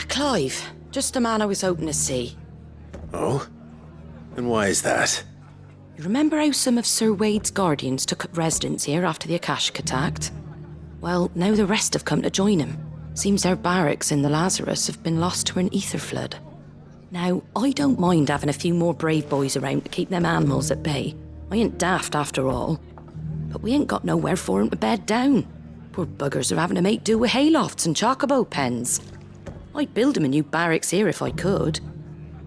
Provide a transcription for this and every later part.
Clive. Just the man I was hoping to see. Oh? And why is that? You remember how some of Sir Wade's guardians took up residence here after the Akashic attacked? Well, now the rest have come to join him. Seems our barracks in the Lazarus have been lost to an ether flood. Now, I don't mind having a few more brave boys around to keep them animals at bay. I ain't daft after all. But we ain't got nowhere for 'em to bed down. Poor buggers are having to make do with haylofts and chocobo pens. I'd build 'em a new barracks here if I could.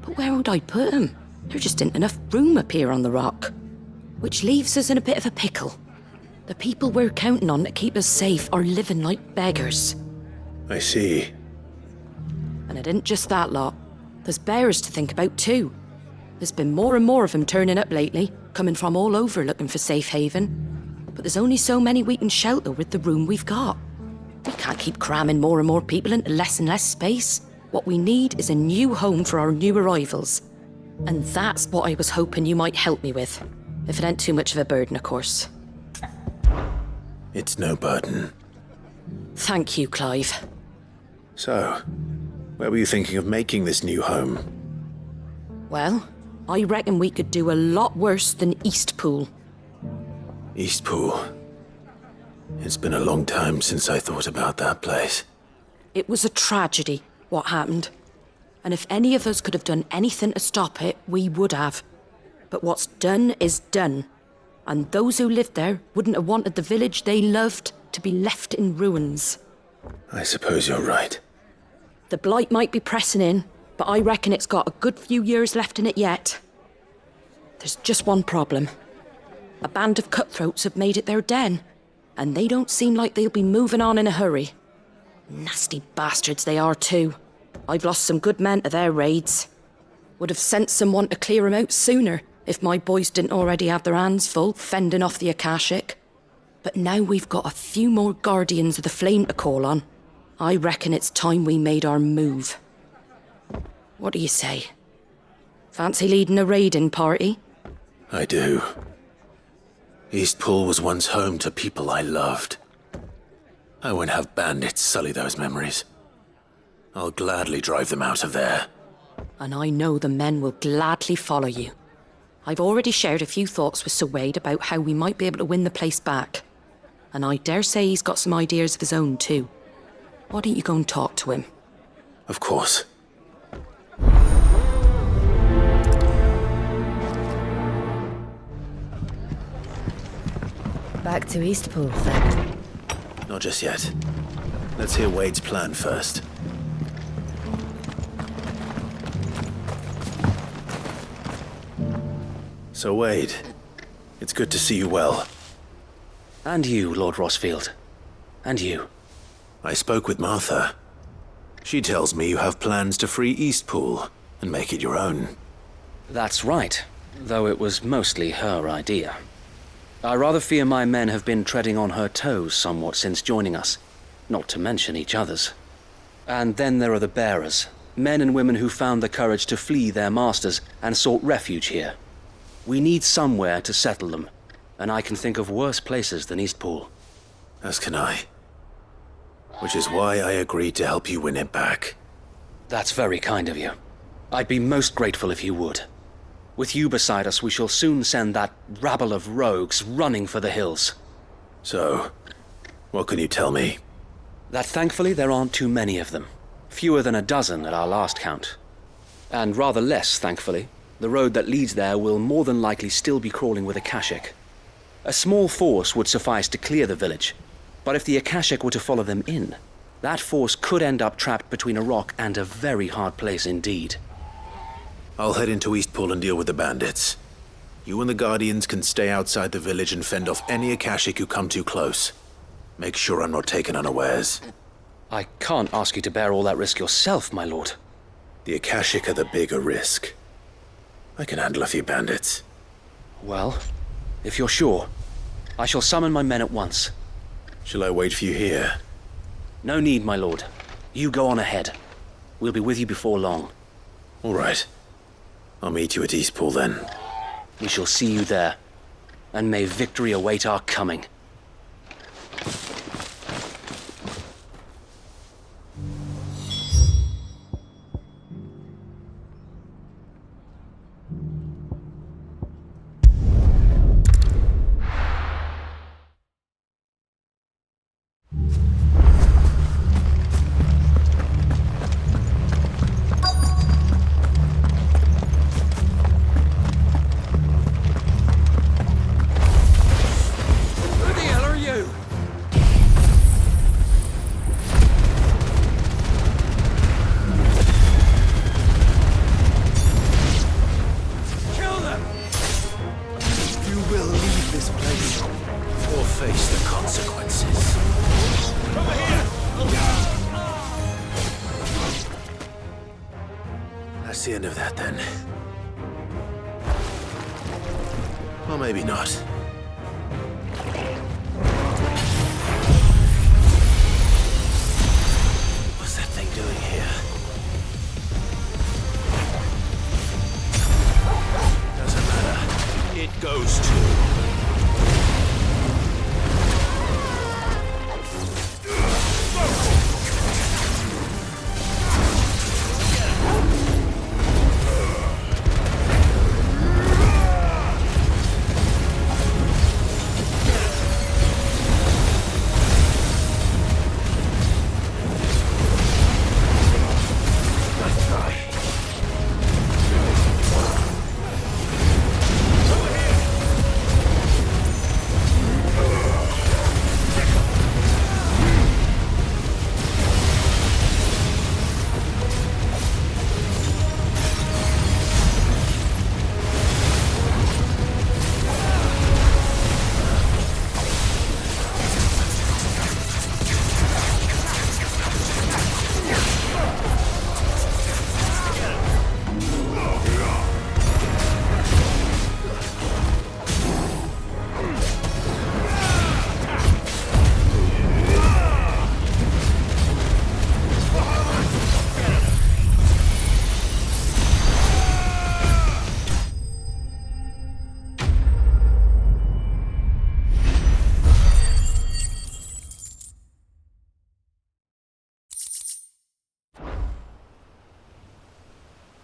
But where would I put 'em? There just ain't enough room up here on the rock. Which leaves us in a bit of a pickle. The people we're counting on to keep us safe are living like beggars. I see. And it ain't just that lot. There's bears to think about too. There's been more and more of them turning up lately, coming from all over looking for safe haven. But there's only so many we can shelter with the room we've got. We can't keep cramming more and more people into less and less space. What we need is a new home for our new arrivals. And that's what I was hoping you might help me with. If it ain't too much of a burden, of course. It's no burden. Thank you, Clive. So, where were you thinking of making this new home? Well, I reckon we could do a lot worse than Eastpool. Eastpool. It's been a long time since I thought about that place. It was a tragedy, what happened. And if any of us could have done anything to stop it, we would have. But what's done is done. And those who lived there wouldn't have wanted the village they loved to be left in ruins. I suppose you're right. The blight might be pressing in, but I reckon it's got a good few years left in it yet. There's just one problem. A band of cutthroats have made it their den, and they don't seem like they'll be moving on in a hurry. Nasty bastards they are too. I've lost some good men to their raids. Would have sent someone to clear 'em out sooner if my boys didn't already have their hands full fending off the Akashic. But now we've got a few more guardians of the flame to call on. I reckon it's time we made our move. What do you say? Fancy leading a raiding party? I do. Eastpool was once home to people I loved. I won't have bandits sully those memories. I'll gladly drive them out of there. And I know the men will gladly follow you. I've already shared a few thoughts with Sir Wade about how we might be able to win the place back. And I dare say he's got some ideas of his own too. Why don't you go and talk to him? Of course. Back to Eastpool, then. Not just yet. Let's hear Wade's plan first. So Wade, it's good to see you well. And you, Lord Rossfield. And you. I spoke with Martha. She tells me you have plans to free Eastpool and make it your own. That's right, though it was mostly her idea. I rather fear my men have been treading on her toes somewhat since joining us, not to mention each other's. And then there are the bearers, men and women who found the courage to flee their masters and sought refuge here. We need somewhere to settle them, and I can think of worse places than Eastpool. As can I. Which is why I agreed to help you win it back. That's very kind of you. I'd be most grateful if you would. With you beside us, we shall soon send that rabble of rogues running for the hills. So, what can you tell me? That thankfully there aren't too many of them. Fewer than a dozen at our last count. And rather less, thankfully. The road that leads there will more than likely still be crawling with Akashic. A small force would suffice to clear the village, but if the Akashic were to follow them in, that force could end up trapped between a rock and a very hard place indeed. I'll head into Eastpool and deal with the bandits. You and the Guardians can stay outside the village and fend off any Akashic who come too close. Make sure I'm not taken unawares. I can't ask you to bear all that risk yourself, my lord. The Akashic are the bigger risk. I can handle a few bandits. Well, if you're sure, I shall summon my men at once. Shall I wait for you here? No need, my lord. You go on ahead. We'll be with you before long. All right. I'll meet you at Eastpool then. We shall see you there. And may victory await our coming. the end of that, then. Or maybe not. What's that thing doing here? Doesn't matter. It goes too.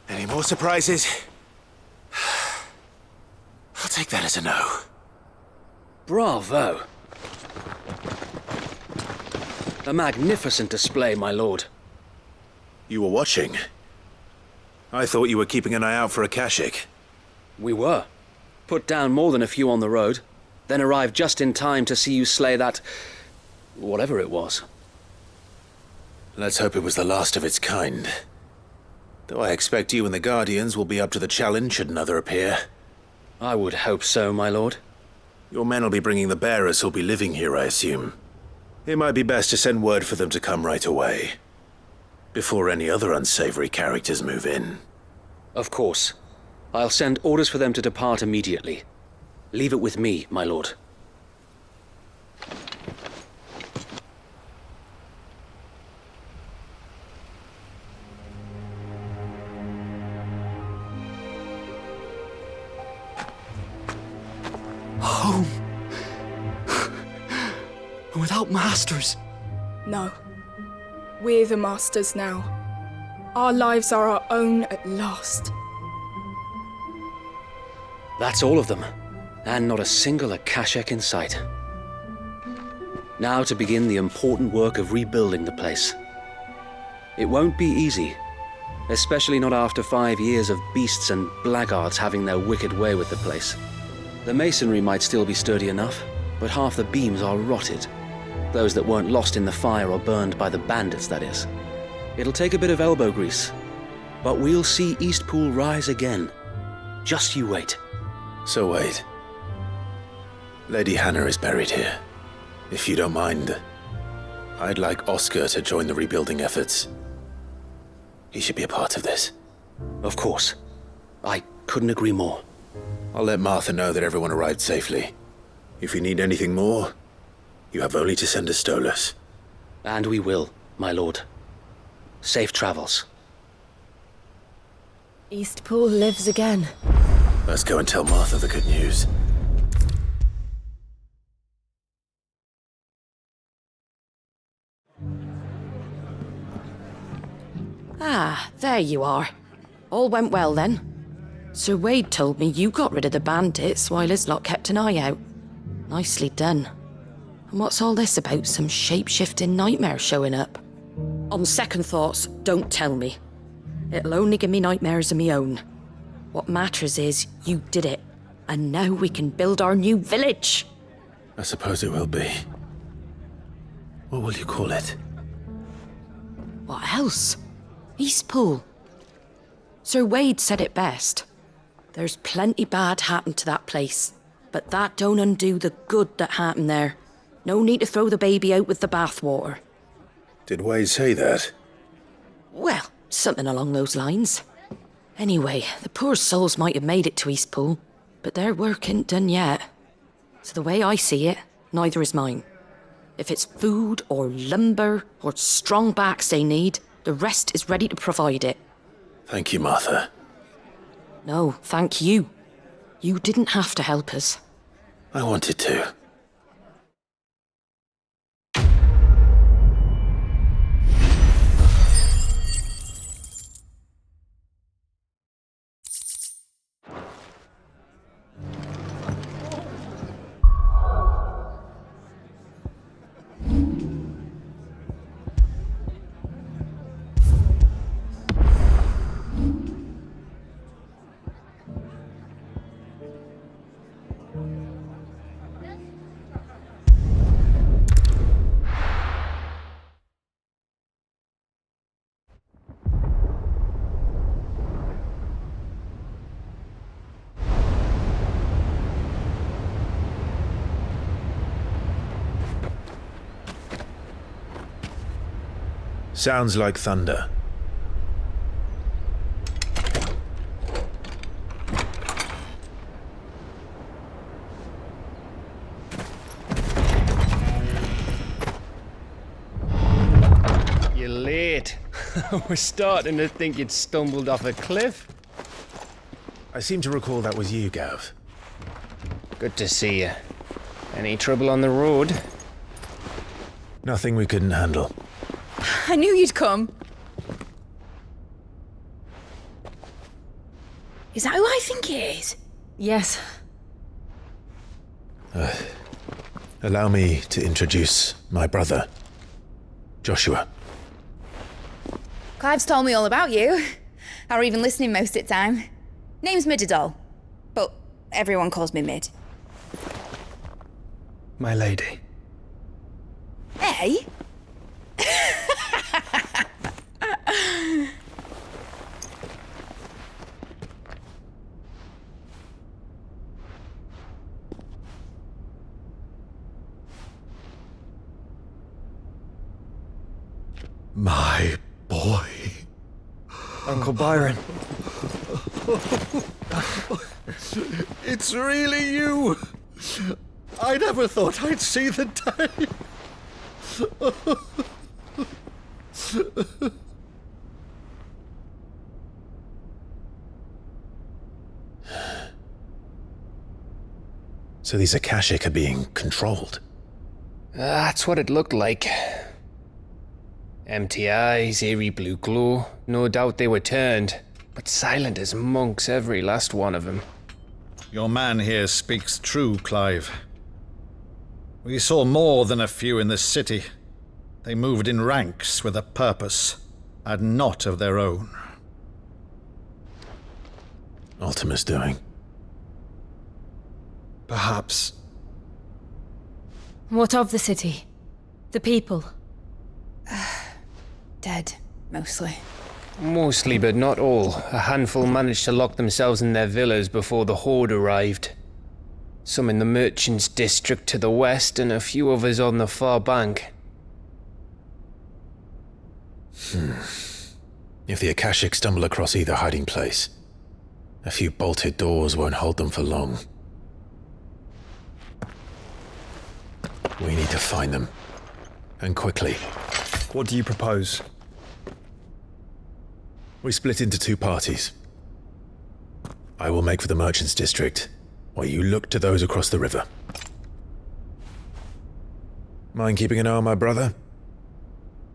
Any more surprises? I'll take that as a no. Bravo! A magnificent display, my lord. You were watching? I thought you were keeping an eye out for a Akashic. We were. Put down more than a few on the road, then arrived just in time to see you slay that... whatever it was. Let's hope it was the last of its kind. Though I expect you and the Guardians will be up to the challenge should another appear. I would hope so, my lord. Your men will be bringing the bearers who'll be living here, I assume. It might be best to send word for them to come right away, before any other unsavory characters move in. Of course. I'll send orders for them to depart immediately. Leave it with me, my lord. Home. Without masters. No. We're the masters now. Our lives are our own at last. That's all of them, and not a single Akashic in sight. Now to begin the important work of rebuilding the place. It won't be easy, especially not after 5 years of beasts and blackguards having their wicked way with the place. The masonry might still be sturdy enough, but half the beams are rotted. Those that weren't lost in the fire or burned by the bandits, that is. It'll take a bit of elbow grease, but we'll see Eastpool rise again. Just you wait. So wait. Lady Hannah is buried here. If you don't mind, I'd like Oscar to join the rebuilding efforts. He should be a part of this. Of course. I couldn't agree more. I'll let Martha know that everyone arrived safely. If you need anything more, you have only to send a Stolas. And we will, my lord. Safe travels. Eastpool lives again. Let's go and tell Martha the good news. Ah, there you are. All went well then. Sir Wade told me you got rid of the bandits while his lot kept an eye out. Nicely done. And what's all this about some shape-shifting nightmare showing up? On second thoughts, don't tell me. It'll only give me nightmares of me own. What matters is you did it, and now we can build our new village. I suppose it will be. What will you call it? What else? Eastpool. Sir Wade said it best. There's plenty bad happened to that place, but that don't undo the good that happened there. No need to throw the baby out with the bathwater. Did Wade say that? Well, something along those lines. Anyway, the poor souls might have made it to Eastpool, but their work ain't done yet. So the way I see it, neither is mine. If it's food or lumber or strong backs they need, the rest is ready to provide it. Thank you, Martha. No, thank you. You didn't have to help us. I wanted to. Sounds like thunder. You're late. We're starting to think you'd stumbled off a cliff. I seem to recall that was you, Gav. Good to see you. Any trouble on the road? Nothing we couldn't handle. I knew you'd come. Is that who I think it is? Yes. Allow me to introduce my brother, Joshua. Clive's told me all about you. Or even listening most of the time. Name's Midadol, but everyone calls me Mid. My lady. Hey? My boy. Uncle Byron. It's really you. I never thought I'd see the day. So these Akashic are being controlled. That's what it looked like. Empty eyes, eerie blue glow. No doubt they were turned, but silent as monks, every last one of them. Your man here speaks true, Clive. We saw more than a few in this city. They moved in ranks with a purpose, and not of their own. Ultima's doing. Perhaps. What of the city? The people? Dead, mostly. Mostly, but not all. A handful managed to lock themselves in their villas before the Horde arrived. Some in the Merchants' District to the west, and a few others on the far bank. If the Akashic stumble across either hiding place, a few bolted doors won't hold them for long. We need to find them. And quickly. What do you propose? We split into two parties. I will make for the Merchants' District, while you look to those across the river. Mind keeping an eye on my brother?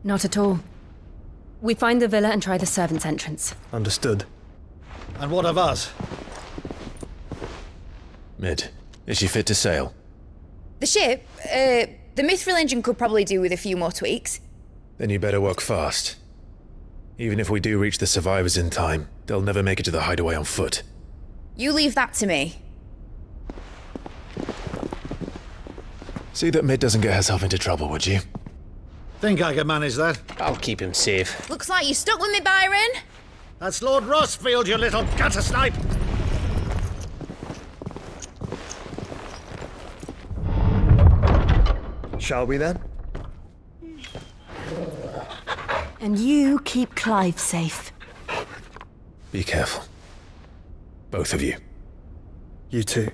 Not at all. We find the villa and try the servants' entrance. Understood. And what of us? Mid, is she fit to sail? The ship, the Mithril engine could probably do with a few more tweaks. Then you better work fast. Even if we do reach the survivors in time, they'll never make it to the hideaway on foot. You leave that to me. See that Mid doesn't get herself into trouble, would you? Think I can manage that? I'll keep him safe. Looks like you stuck with me, Byron. That's Lord Rossfield, you little gutter snipe! Shall we then? And you keep Clive safe. Be careful. Both of you. You too.